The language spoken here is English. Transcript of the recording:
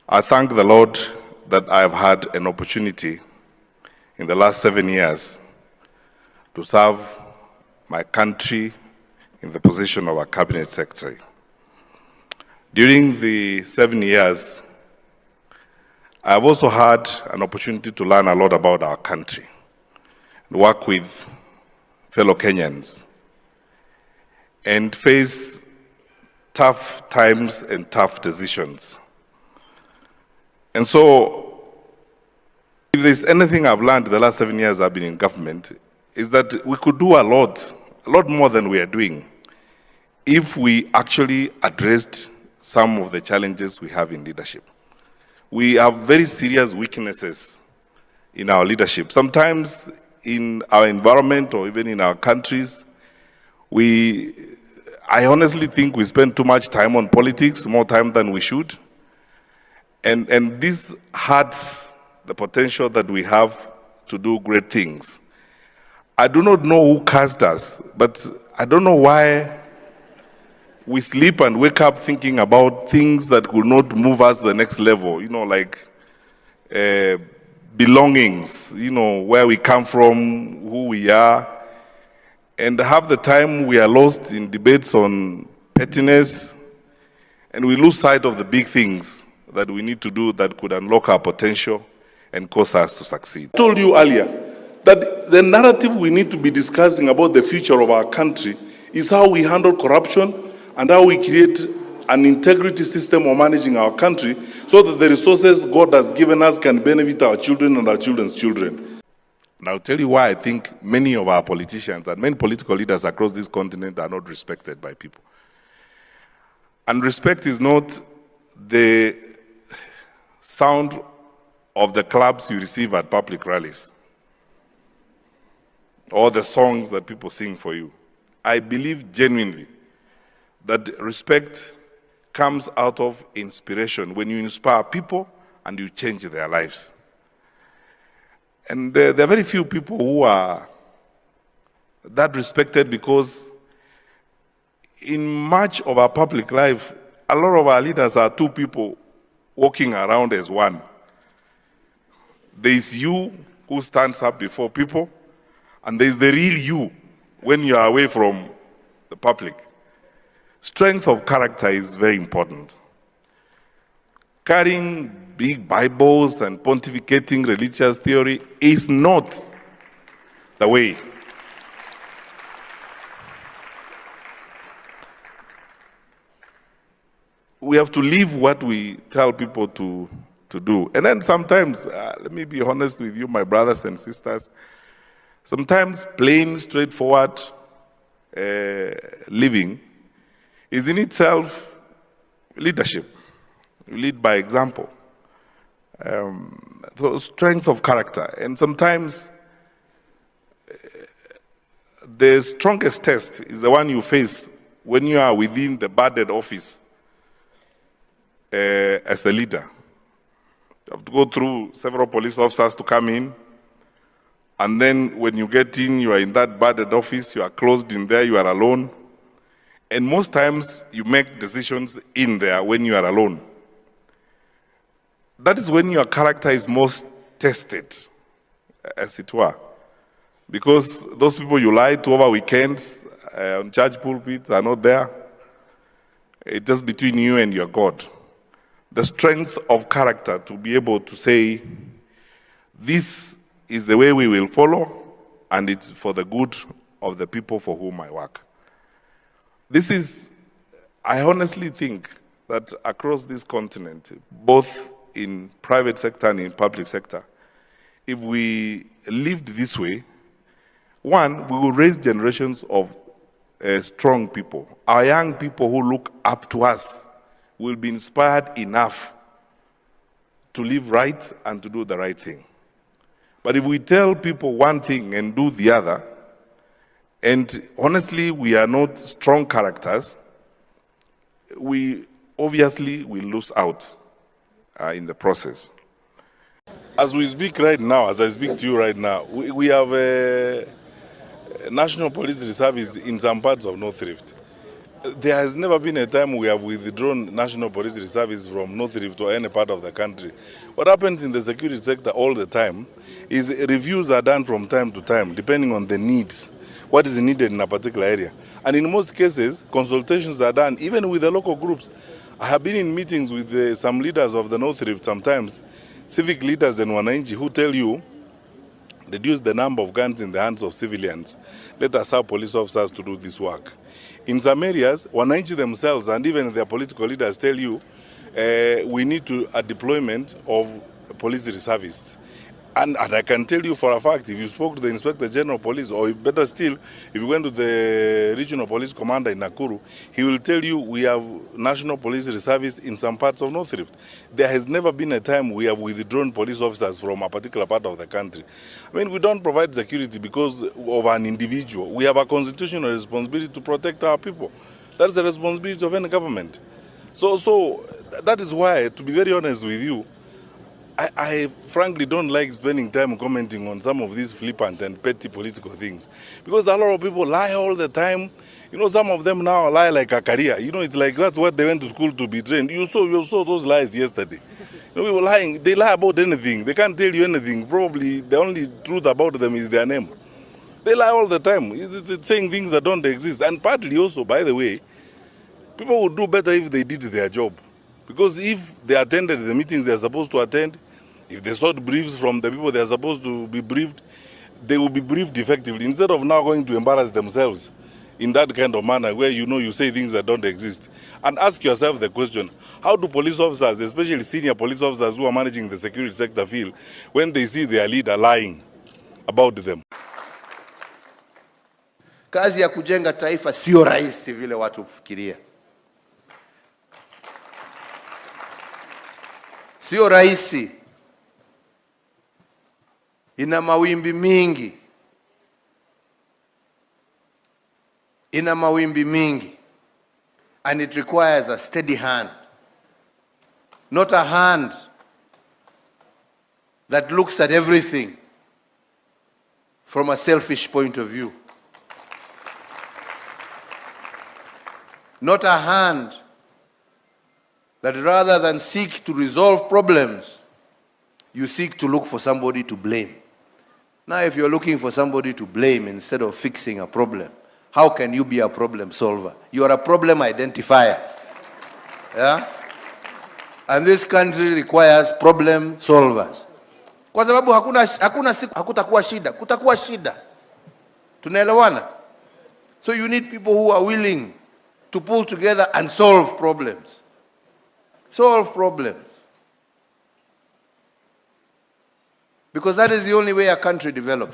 I thank the Lord that I have had an opportunity in the last 7 years to serve my country in the position of a cabinet secretary. During the 7 years, I have also had an opportunity to learn a lot about our country and work with fellow Kenyans and face tough times and tough decisions. And so, if there's anything I've learned the last 7 years I've been in government, is that we could do a lot more than we are doing, if we actually addressed some of the challenges we have in leadership. We have very serious weaknesses in our leadership. Sometimes in our environment or even in our countries, I honestly think we spend too much time on politics, more time than we should. And this hurts the potential that we have to do great things. I do not know who cast us, but I don't know why we sleep and wake up thinking about things that could not move us to the next level, like belongings, where we come from, who we are. And half the time we are lost in debates on pettiness, and we lose sight of the big things that we need to do that could unlock our potential and cause us to succeed. I told you earlier that the narrative we need to be discussing about the future of our country is how we handle corruption and how we create an integrity system of managing our country so that the resources God has given us can benefit our children and our children's children. And I'll tell you why I think many of our politicians and many political leaders across this continent are not respected by people. And respect is not the sound of the claps you receive at public rallies or the songs that people sing for you. I believe genuinely that respect comes out of inspiration when you inspire people and you change their lives. And there are very few people who are that respected, because in much of our public life, a lot of our leaders are two people walking around as one. There is you who stands up before people, and there is the real you when you are away from the public. Strength of character is very important. Carrying big Bibles and pontificating religious theory is not the way. We have to live what we tell people to do. And then sometimes, let me be honest with you, my brothers and sisters, sometimes plain, straightforward living is in itself leadership. You lead by example. So strength of character. And sometimes the strongest test is the one you face when you are within the budded office as a leader. You have to go through several police officers to come in. And then when you get in, you are in that budded office, you are closed in there, you are alone. And most times you make decisions in there when you are alone. That is when your character is most tested, as it were. Because those people you lied to over weekends, on church pulpits, are not there. It's just between you and your God. The strength of character to be able to say, this is the way we will follow, and it's for the good of the people for whom I work. I honestly think that across this continent, both in private sector and in public sector, if we lived this way, one, we will raise generations of strong people. Our young people who look up to us will be inspired enough to live right and to do the right thing. But if we tell people one thing and do the other, and honestly we are not strong characters, we obviously will lose out in the process. As we speak right now, as I speak to you right now, we have a National Police Reserve in some parts of North Rift. There has never been a time we have withdrawn National Police Reserves from North Rift or any part of the country. What happens in the security sector all the time is reviews are done from time to time, depending on the needs, what is needed in a particular area. And in most cases, consultations are done, even with the local groups. I have been in meetings with some leaders of the North Rift sometimes, civic leaders and Matiang'I, who tell you, reduce the number of guns in the hands of civilians. Let us have police officers to do this work. In some areas, Matiang'I themselves and even their political leaders tell you we need a deployment of police reservists. And I can tell you for a fact, if you spoke to the Inspector General of Police, or better still, if you went to the Regional Police Commander in Nakuru, he will tell you we have National Police Reservists in some parts of North Rift. There has never been a time we have withdrawn police officers from a particular part of the country. I mean, we don't provide security because of an individual. We have a constitutional responsibility to protect our people. That's the responsibility of any government. So that is why, to be very honest with you, I frankly don't like spending time commenting on some of these flippant and petty political things, because a lot of people lie all the time. You know, some of them now lie like a career. You know, it's like that's what they went to school to be trained. You saw those lies yesterday. You know, people lying. They lie about anything. They can't tell you anything. Probably the only truth about them is their name. They lie all the time. It's saying things that don't exist. And partly also, by the way, people would do better if they did their job. Because if they attended the meetings they are supposed to attend, if they sought briefs from the people they are supposed to be briefed, they will be briefed effectively, instead of now going to embarrass themselves in that kind of manner where you say things that don't exist. And ask yourself the question, how do police officers, especially senior police officers who are managing the security sector, feel when they see their leader lying about them? Kazi ya kujenga taifa sio rahisi vile watu kufikiria. Sio rahisi. Ina mawimbi mingi. Ina mawimbi mingi. And it requires a steady hand. Not a hand that looks at everything from a selfish point of view. Not a hand that rather than seek to resolve problems, you seek to look for somebody to blame. Now, if you're looking for somebody to blame instead of fixing a problem, how can you be a problem solver? You are a problem identifier. Yeah? And this country requires problem solvers. Kwa sababu hakuna siku hakutakuwa shida, kutakuwa shida. Tunaelewana? So you need people who are willing to pull together and solve problems. Solve problems. Because that is the only way a country develops.